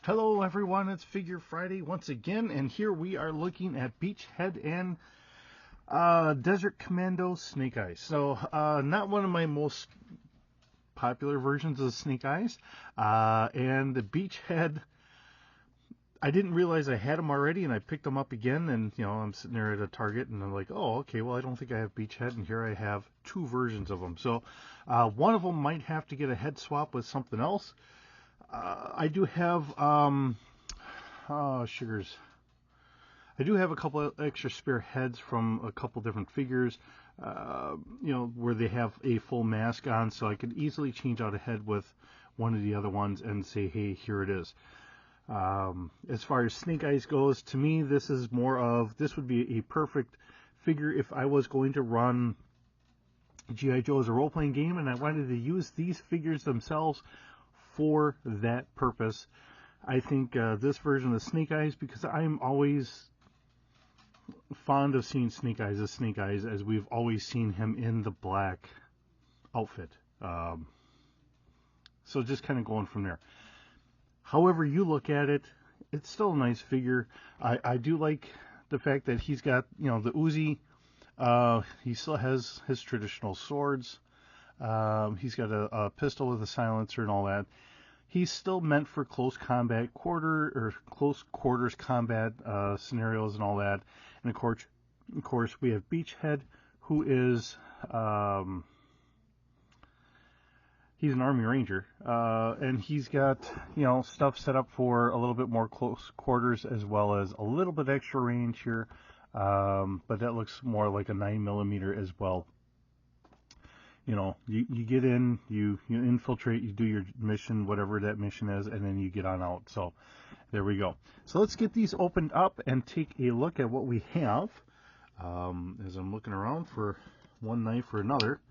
Hello everyone, it's Figure Friday once again, and here we are looking at Beachhead and Desert Commando Snake Eyes. So, not one of my most popular versions of Snake Eyes, and the Beachhead, I didn't realize I had them already, and I picked them up again, and I'm sitting there at a Target, and I'm like, oh, okay, well, I don't think I have Beachhead, and here I have two versions of them. So, one of them might have to get a head swap with something else. I do have sugars. I do have a couple of extra spare heads from a couple different figures, where they have a full mask on, so I could easily change out a head with one of the other ones and say, hey, here it is. As far as Snake Eyes goes, to me, this would be a perfect figure if I was going to run G.I. Joe as a role-playing game and I wanted to use these figures themselves for that purpose. I think this version of Snake Eyes, because I'm always fond of seeing Snake Eyes as we've always seen him in the black outfit. So just kind of going from there. However you look at it, it's still a nice figure. I do like the fact that he's got, the Uzi. He still has his traditional swords. He's got a pistol with a silencer and all that. He's still meant for close quarters combat scenarios and all that. And of course, we have Beachhead, who is he's an Army Ranger, and he's got stuff set up for a little bit more close quarters as well as a little bit extra range here. But that looks more like a 9mm as well. You get in, you infiltrate, you do your mission, whatever that mission is, and then you get on out. So there we go. So let's get these opened up and take a look at what we have. As I'm looking around for one knife or another,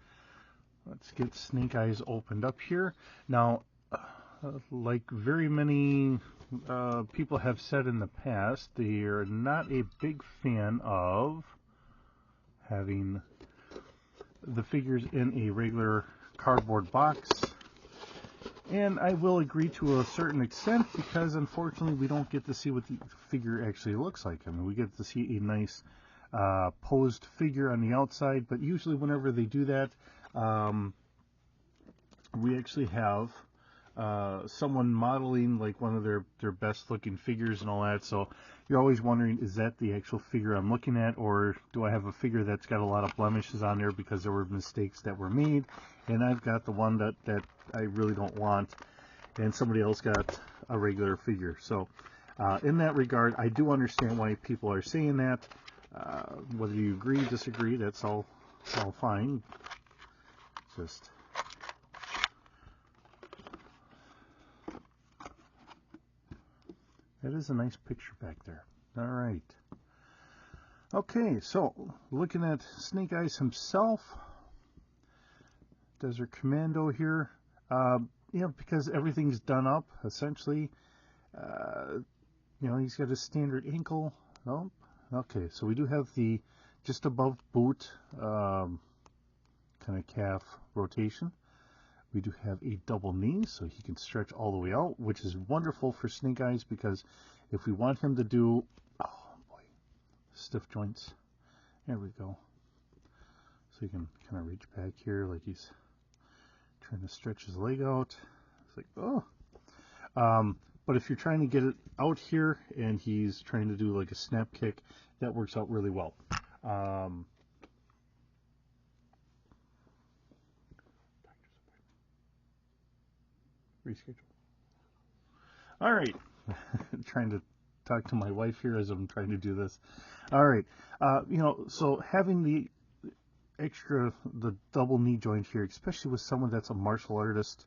let's get Snake Eyes opened up here. Now, like very many people have said in the past, they are not a big fan of having the figures in a regular cardboard box, and I will agree to a certain extent, because unfortunately we don't get to see what the figure actually looks like. I mean, we get to see a nice posed figure on the outside, but usually whenever they do that, we actually have someone modeling like one of their best looking figures and all that. So you're always wondering, is that the actual figure I'm looking at, or do I have a figure that's got a lot of blemishes on there because there were mistakes that were made, and I've got the one that I really don't want, and somebody else got a regular figure. So in that regard, I do understand why people are saying that. Whether you agree, disagree, that's all fine. Just that is a nice picture back there. All right. Okay, so looking at Snake Eyes himself, Desert Commando here. Because everything's done up essentially. He's got a standard ankle. Oh, okay. So we do have the just above boot kind of calf rotation. We do have a double knee, so he can stretch all the way out, which is wonderful for Snake Eyes, because if we want him to do, oh boy, stiff joints, there we go. So you can kind of reach back here like he's trying to stretch his leg out. It's like, oh. But if you're trying to get it out here and he's trying to do like a snap kick, that works out really well. Reschedule. All right. Trying to talk to my wife here as I'm trying to do this. All right. So having the double knee joint here, especially with someone that's a martial artist,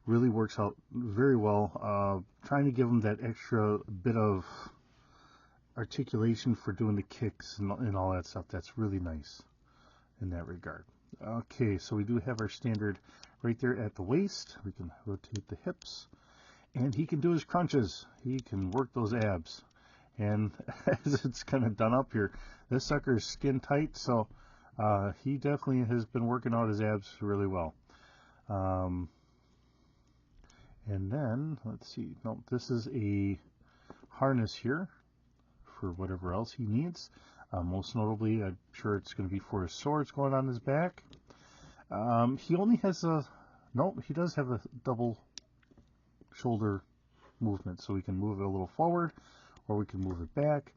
really works out very well. Trying to give them that extra bit of articulation for doing the kicks and all that stuff. That's really nice in that regard. Okay, so we do have our standard right there at the waist. We can rotate the hips, and he can do his crunches. He can work those abs. And as it's kind of done up here, this sucker is skin tight, so he definitely has been working out his abs really well. And then, let's see, no, this is a harness here for whatever else he needs. Most notably, I'm sure it's going to be for his swords going on his back. He only has he does have a double shoulder movement, so we can move it a little forward or we can move it back.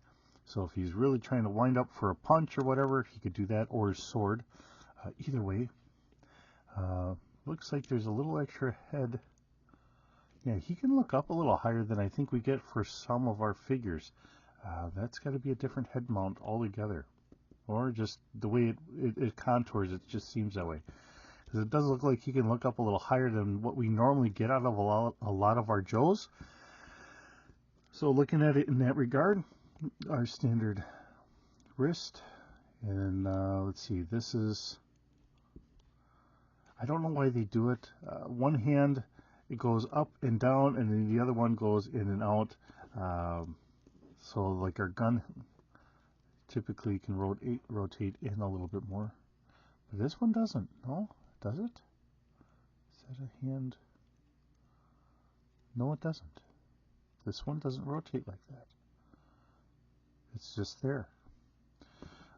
So if he's really trying to wind up for a punch or whatever, he could do that, or his sword. Either way, looks like there's a little extra head. Yeah, he can look up a little higher than I think we get for some of our figures. That's got to be a different head mount altogether. Or just the way it contours, it just seems that way. Because it does look like he can look up a little higher than what we normally get out of a lot of our Joes. So looking at it in that regard, our standard wrist. And let's see, this is, I don't know why they do it. One hand, it goes up and down, and then the other one goes in and out. So like our gun typically can rotate in a little bit more. But this one doesn't. No, does it? Is that a hand? No, it doesn't. This one doesn't rotate like that. It's just there.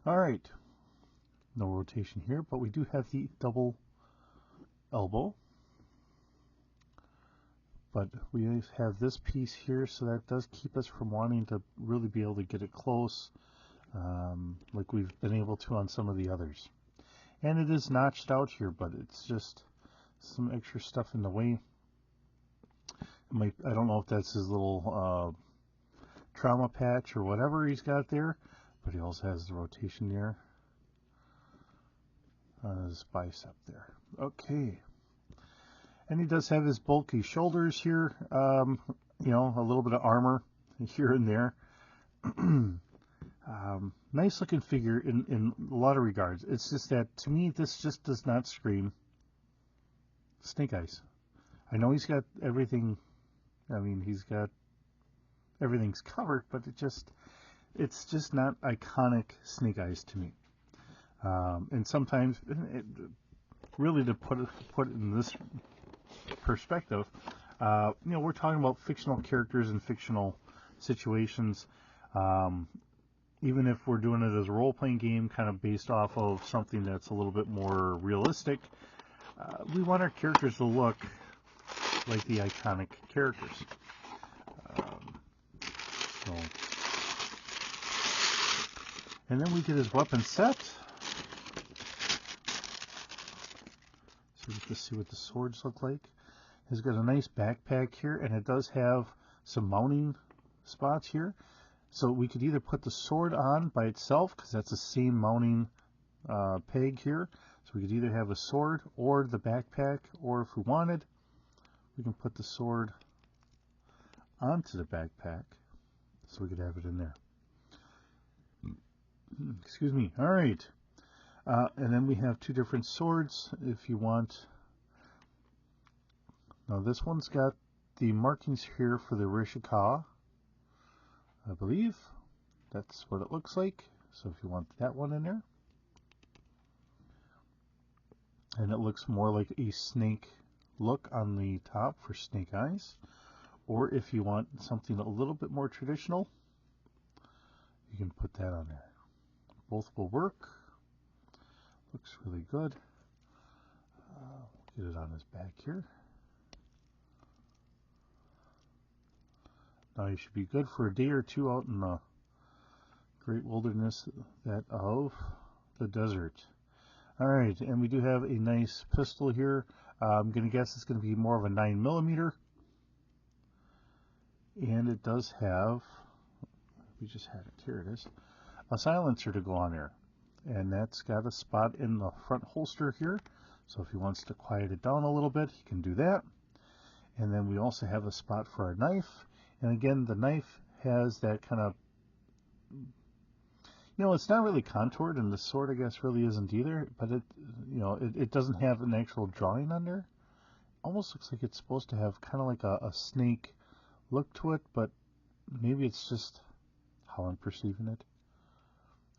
All right. No rotation here, but we do have the double elbow. But we have this piece here, so that does keep us from wanting to really be able to get it close, like we've been able to on some of the others. And it is notched out here, but it's just some extra stuff in the way. I don't know if that's his little trauma patch or whatever he's got there, but he also has the rotation there on his bicep there. Okay. And he does have his bulky shoulders here, you know, a little bit of armor here and there. Nice looking figure in a lot of regards. It's just that, to me, this just does not scream Snake Eyes. I know he's got everything, I mean, he's got everything's covered, but it's just not iconic Snake Eyes to me. And sometimes, really to put it in this perspective, you know, we're talking about fictional characters and fictional situations. Even if we're doing it as a role-playing game, kind of based off of something that's a little bit more realistic, we want our characters to look like the iconic characters. And then we get his weapon set. So let's see what the swords look like. He's got a nice backpack here, and it does have some mounting spots here. So we could either put the sword on by itself, because that's the same mounting peg here. So we could either have a sword or the backpack, or if we wanted, we can put the sword onto the backpack, so we could have it in there. Excuse me. All right. And then we have two different swords if you want. Now this one's got the markings here for the Rishikawa, I believe. That's what it looks like. So if you want that one in there. And it looks more like a snake look on the top for Snake Eyes. Or if you want something a little bit more traditional, you can put that on there. Both will work. Looks really good. Get it on his back here. Now you should be good for a day or two out in the great wilderness that of the desert. All right, and we do have a nice pistol here. I'm going to guess it's going to be more of a 9mm. And it does have, we just had it, here it is, a silencer to go on there. And that's got a spot in the front holster here. So if he wants to quiet it down a little bit, he can do that. And then we also have a spot for our knife. And again, the knife has that kind of, you know, it's not really contoured, and the sword, I guess, really isn't either. But it, you know, it doesn't have an actual drawing on there. Almost looks like it's supposed to have kind of like a snake look to it, but maybe it's just how I'm perceiving it.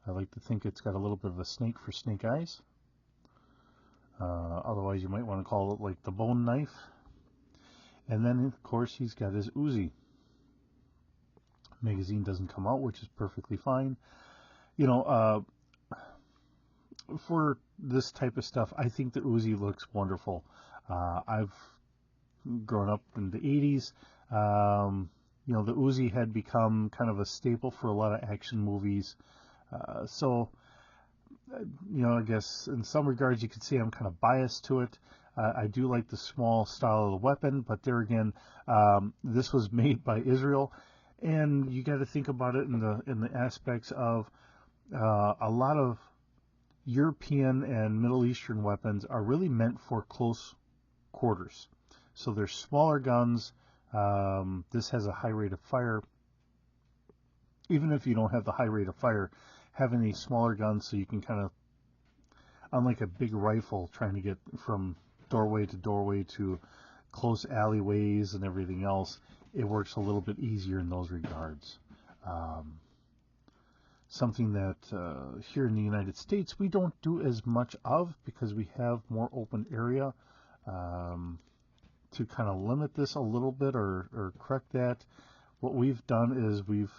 I like to think it's got a little bit of a snake for Snake Eyes. Otherwise, you might want to call it like the bone knife. And then, of course, he's got his Uzi. Magazine doesn't come out, which is perfectly fine. You know, for this type of stuff, I think the Uzi looks wonderful. I've grown up in the 80s. You know, the Uzi had become kind of a staple for a lot of action movies. So, you know, I guess in some regards you could say I'm kind of biased to it. I do like the small style of the weapon, but there again, this was made by Israel, and you got to think about it in the aspects of a lot of European and Middle Eastern weapons are really meant for close quarters. So they're smaller guns. This has a high rate of fire. Even if you don't have the high rate of fire, having these smaller guns so you can kind of, unlike a big rifle, trying to get from doorway to doorway to close alleyways and everything else, it works a little bit easier in those regards. Something that here in the United States we don't do as much of because we have more open area. To kind of limit this a little bit or correct that, what we've done is we've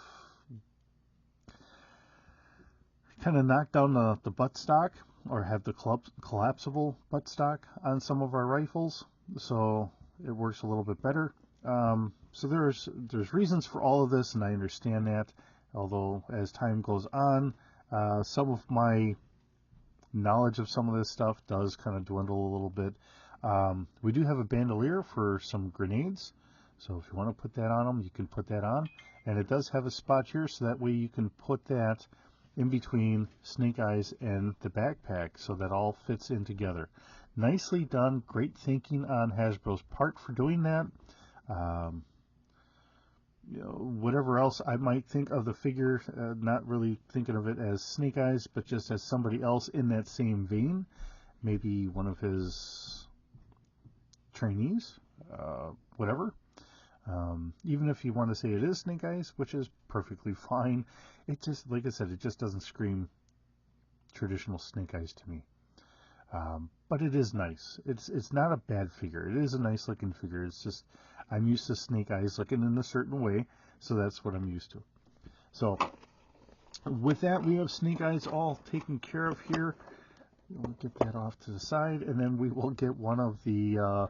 kind of knocked down the buttstock, or have the collapsible buttstock on some of our rifles, so it works a little bit better. So there's reasons for all of this, and I understand that. Although as time goes on, some of my knowledge of some of this stuff does kind of dwindle a little bit. We do have a bandolier for some grenades, so if you want to put that on them, you can put that on. And it does have a spot here, so that way you can put that in between Snake Eyes and the backpack, so that all fits in together. Nicely done. Great thinking on Hasbro's part for doing that. You know, whatever else I might think of the figure, not really thinking of it as Snake Eyes, but just as somebody else in that same vein. Maybe one of his trainees, whatever. Even if you want to say it is Snake Eyes, which is perfectly fine, it just, like I said, it just doesn't scream traditional Snake Eyes to me. But it is nice. It's not a bad figure. It is a nice looking figure. It's just, I'm used to Snake Eyes looking in a certain way, so that's what I'm used to. So with that, we have Snake Eyes all taken care of here. We'll get that off to the side, and then we will get one of the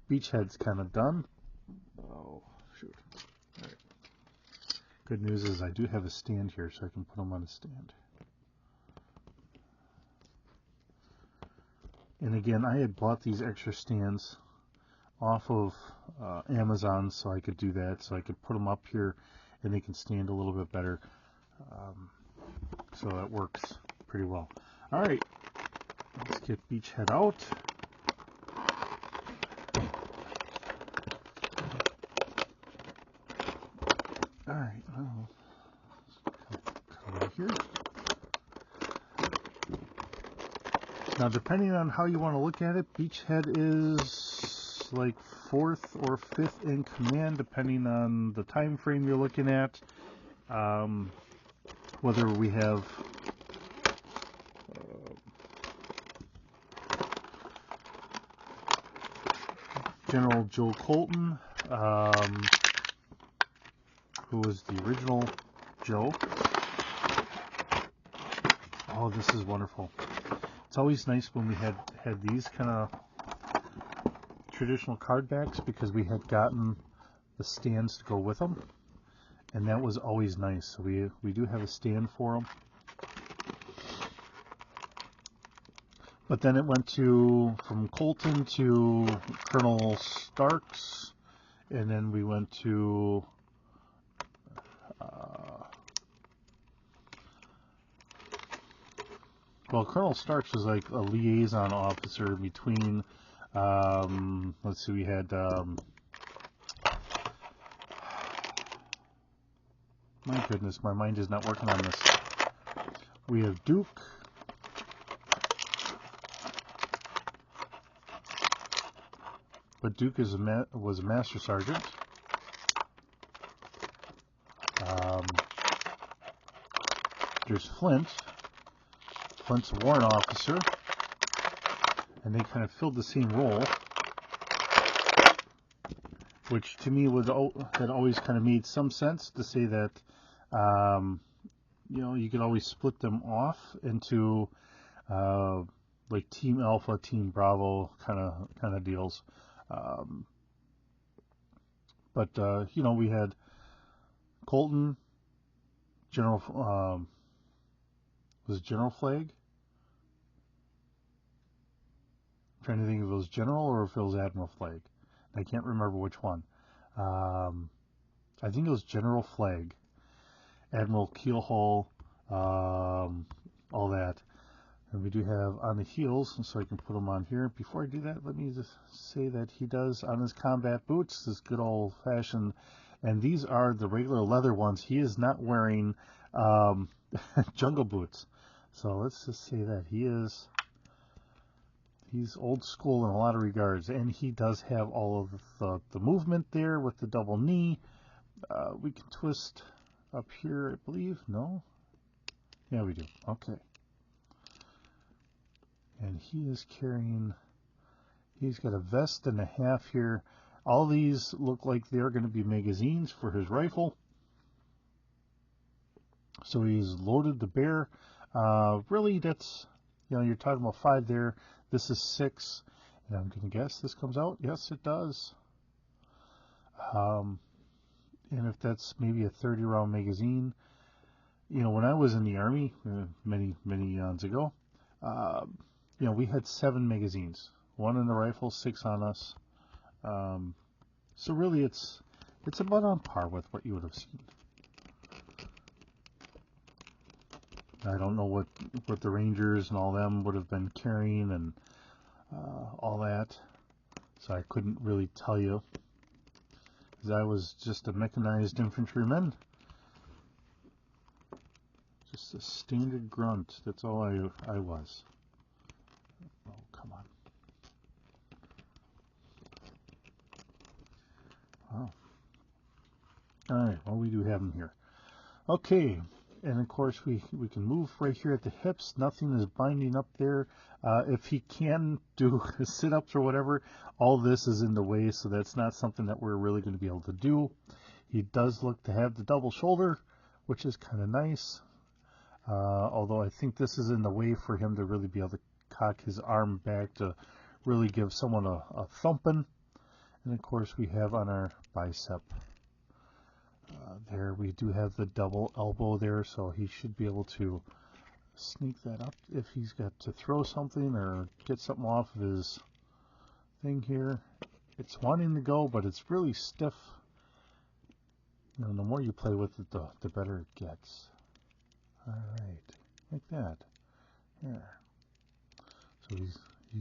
beach heads kind of done. Oh, shoot. All right. Good news is I do have a stand here, so I can put them on a stand. And again, I had bought these extra stands off of Amazon, so I could do that, so I could put them up here and they can stand a little bit better. So that works pretty well. All right, let's get Beachhead out. All right, well, cut right here. Now, depending on how you want to look at it, Beachhead is like 4th or 5th in command, depending on the time frame you're looking at. Whether we have General Joe Colton, who was the original Joe. Oh, this is wonderful. It's always nice when we had these kind of traditional card backs, because we had gotten the stands to go with them, and that was always nice. So we do have a stand for them. But then it went from Colton to Colonel Starks, and then we went to well, Colonel Starks was like a liaison officer between, let's see, we had, my goodness, my mind is not working on this. We have Duke, but Duke is was a Master Sergeant. There's Flint. Flint's a warrant officer, and they kind of filled the same role. which to me had always kind of made some sense to say that you could always split them off into like Team Alpha, Team Bravo kind of deals. But we had Colton, General, was it General Flag? I'm trying to think if it was General or if it was Admiral Flag. I can't remember which one. I think it was General Flag, Admiral Keelhaul, all that. And we do have on the heels, so I can put them on here. Before I do that, let me just say that he does on his combat boots, this good old fashioned, and these are the regular leather ones. He is not wearing jungle boots. So let's just say that he's old school in a lot of regards, and he does have all of the movement there with the double knee. We can twist up here, I believe. No? Yeah, we do. Okay. And he is carrying, he's got a vest and a half here. All these look like they're going to be magazines for his rifle. So he's loaded the bear. Really, that's, you're talking about 5 there. This is 6. And I'm going to guess this comes out. Yes, it does. And if that's maybe a 30-round magazine, when I was in the Army many eons ago, we had 7 magazines, 1 in the rifle, 6 on us. So really, it's about on par with what you would have seen. I don't know what the Rangers and all them would have been carrying and all that, so I couldn't really tell you, because I was just a mechanized infantryman, just a standard grunt. That's all I was. Oh, come on. Oh. All right, well, we do have them here. Okay. And of course we can move right here at the hips. Nothing is binding up there. If he can do sit-ups or whatever, all this is in the way, so that's not something that we're really going to be able to do. He does look to have the double shoulder, which is kind of nice. Although I think this is in the way for him to really be able to cock his arm back to really give someone a thumping. And of course we have on our bicep. There we do have the double elbow there, so he should be able to sneak that up if he's got to throw something or get something off of his thing here. It's wanting to go, but it's really stiff. The more you play with it, the better it gets. Alright, like that. There. So you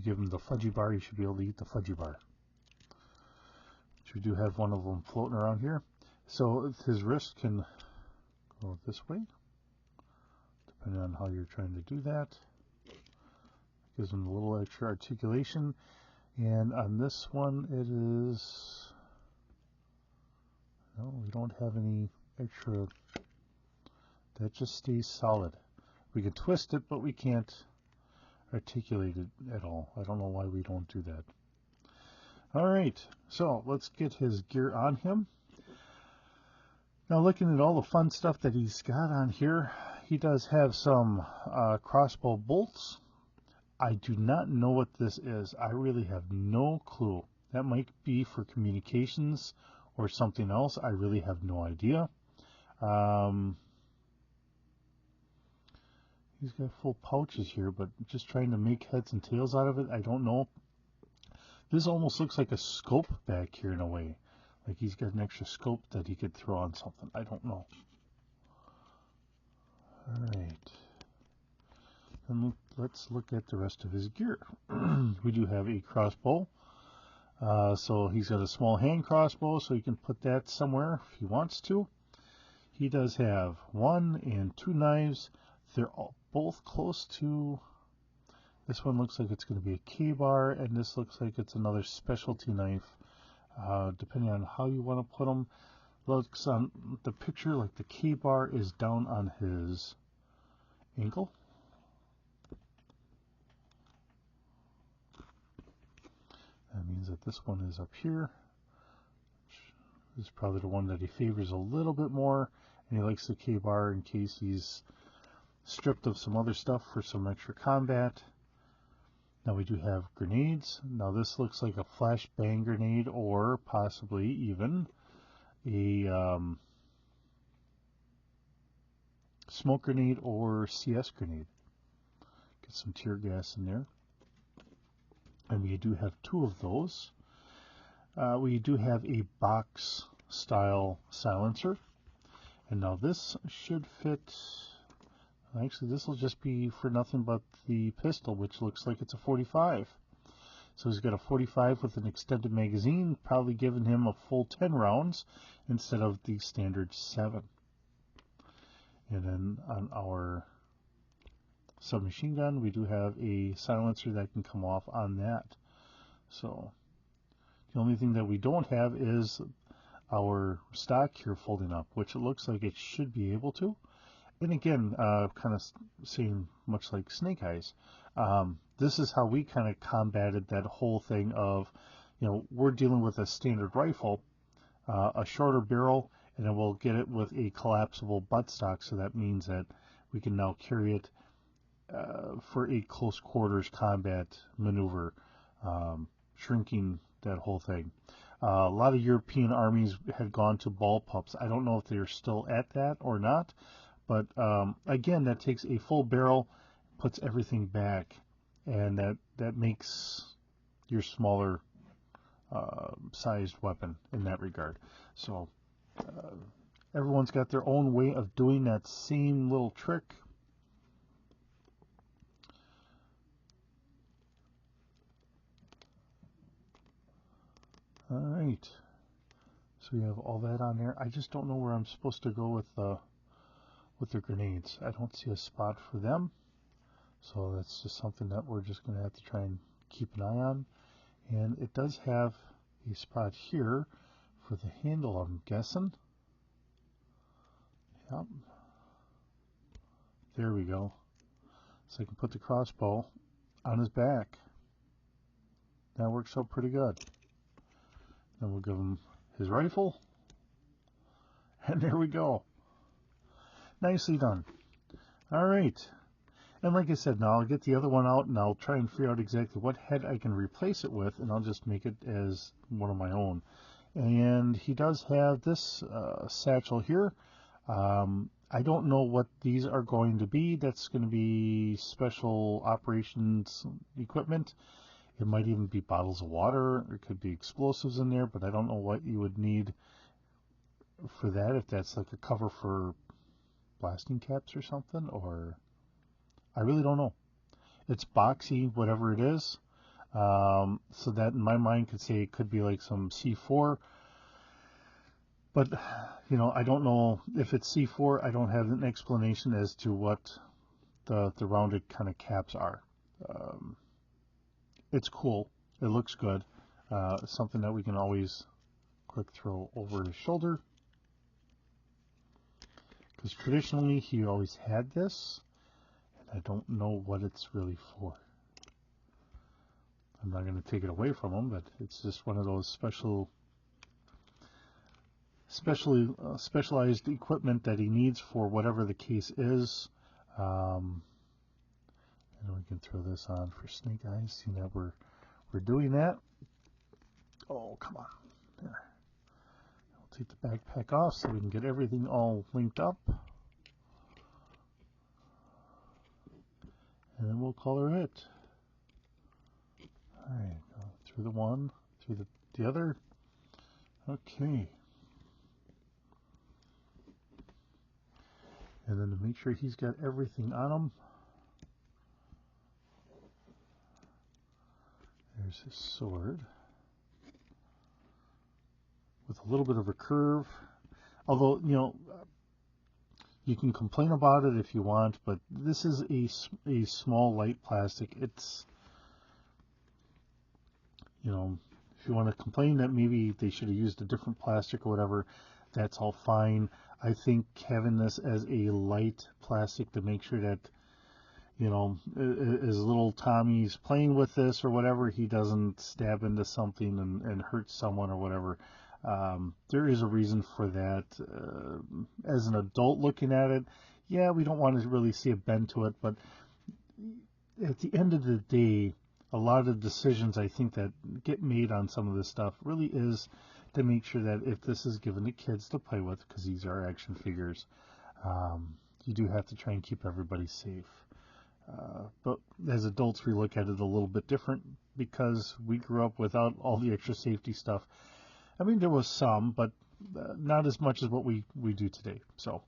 give him the fudgy bar, he should be able to eat the fudgy bar. Which we do have one of them floating around here. So his wrist can go this way, depending on how you're trying to do that. Gives him a little extra articulation. And on this one, it is, no, we don't have any extra, that just stays solid. We can twist it, but we can't articulate it at all. I don't know why we don't do that. All right, so let's get his gear on him. Now, looking at all the fun stuff that he's got on here, he does have some crossbow bolts. I do not know what this is. I really have no clue. That might be for communications or something else. I really have no idea. He's got full pouches here, but just trying to make heads and tails out of it, I don't know. This almost looks like a scope back here in a way. Like he's got an extra scope that he could throw on something. I don't know. Alright. And let's look at the rest of his gear. We do have a crossbow. So he's got a small hand crossbow, so he can put that somewhere if he wants to. He does have 1 and 2 knives. They're all both close to... This one looks like it's going to be a K-bar, and this looks like it's another specialty knife. Depending on how you want to put them. Looks on the picture like the K-bar is down on his ankle. That means that this one is up here. This is probably the one that he favors a little bit more, and he likes the K-bar in case he's stripped of some other stuff for some extra combat. Now we do have grenades. Now this looks like a flashbang grenade, or possibly even a smoke grenade or CS grenade. Get some tear gas in there. And we do have two of those. We do have a box style silencer. And now this should fit. Actually, this will just be for nothing but the pistol, which looks like it's a 45. So he's got a 45 with an extended magazine, probably giving him a full 10 rounds instead of the standard 7. And then on our submachine gun, we do have a silencer that can come off on that. So the only thing that we don't have is our stock here folding up, which it looks like it should be able to. And again, kind of seeing much like Snake Eyes, this is how we kind of combated that whole thing of, we're dealing with a standard rifle, a shorter barrel, and then we'll get it with a collapsible buttstock. So that means that we can now carry it for a close quarters combat maneuver, shrinking that whole thing. A lot of European armies had gone to ball pups. I don't know if they're still at that or not. But again, that takes a full barrel, puts everything back, and that makes your smaller sized weapon in that regard. So everyone's got their own way of doing that same little trick. All right. So we have all that on there. I just don't know where I'm supposed to go with the grenades. I don't see a spot for them, so that's just something that we're just going to have to try and keep an eye on. And it does have a spot here for the handle, I'm guessing. Yep. There we go. So I can put the crossbow on his back. That works out pretty good. Then we'll give him his rifle, and there we go. Nicely done. All right. And like I said, now I'll get the other one out and I'll try and figure out exactly what head I can replace it with, and I'll just make it as one of my own. And he does have this satchel here. I don't know what these are going to be. That's going to be special operations equipment. It might even be bottles of water. It could be explosives in there, but I don't know what you would need for that, if that's like a cover for blasting caps or something, or I really don't know. It's boxy, whatever it is. So that in my mind could say it could be like some C4. But, I don't know if it's C4. I don't have an explanation as to what the rounded kind of caps are. It's cool. It looks good. Something that we can always quick throw over his shoulder. Because traditionally he always had this, and I don't know what it's really for. I'm not going to take it away from him, but it's just one of those specialized equipment that he needs for whatever the case is. And we can throw this on for Snake Eyes. See that we're doing that. Oh, come on. There. I'll take the backpack off so we can get everything all linked up. And then we'll call her it. Alright, go through the one, through the other. Okay. And then to make sure he's got everything on him, there's his sword. With a little bit of a curve. Although, you can complain about it if you want, but this is a small light plastic. It's, if you want to complain that maybe they should have used a different plastic or whatever, that's all fine. I think having this as a light plastic to make sure that, as little Tommy's playing with this or whatever, he doesn't stab into something and hurt someone or whatever. There is a reason for that. As an adult looking at it, yeah, we don't want to really see a bend to it, but at the end of the day, a lot of decisions I think that get made on some of this stuff really is to make sure that if this is given to kids to play with, because these are action figures, you do have to try and keep everybody safe. But as adults, we look at it a little bit different because we grew up without all the extra safety stuff. I mean, there was some, but not as much as what we do today. So,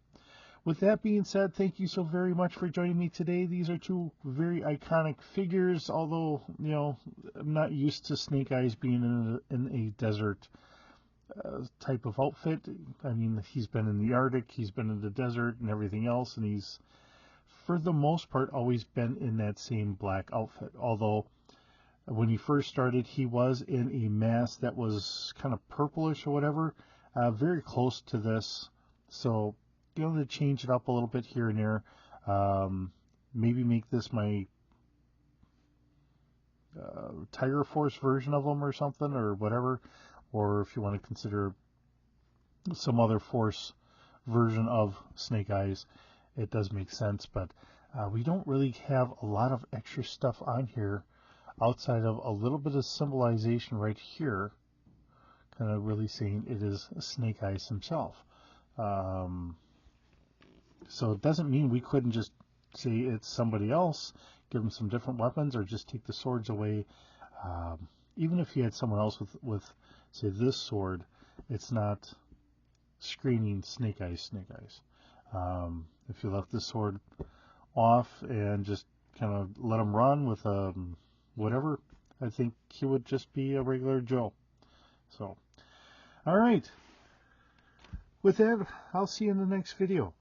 with that being said, thank you so very much for joining me today. These are two very iconic figures, although, I'm not used to Snake Eyes being in a desert type of outfit. I mean, he's been in the Arctic, he's been in the desert and everything else, and he's, for the most part, always been in that same black outfit. Although, when he first started, he was in a mask that was kind of purplish or whatever, very close to this. So, to change it up a little bit here and there. Maybe make this my Tiger Force version of him or something, or whatever. Or if you want to consider some other Force version of Snake Eyes, it does make sense. But we don't really have a lot of extra stuff on here outside of a little bit of symbolization right here, kind of really saying it is Snake Eyes himself. So it doesn't mean we couldn't just say it's somebody else, give them some different weapons, or just take the swords away. Even if you had someone else with say, this sword, it's not screaming Snake Eyes, Snake Eyes. If you left this sword off and just kind of let him run with whatever, I think he would just be a regular Joe. So, all right. With that, I'll see you in the next video.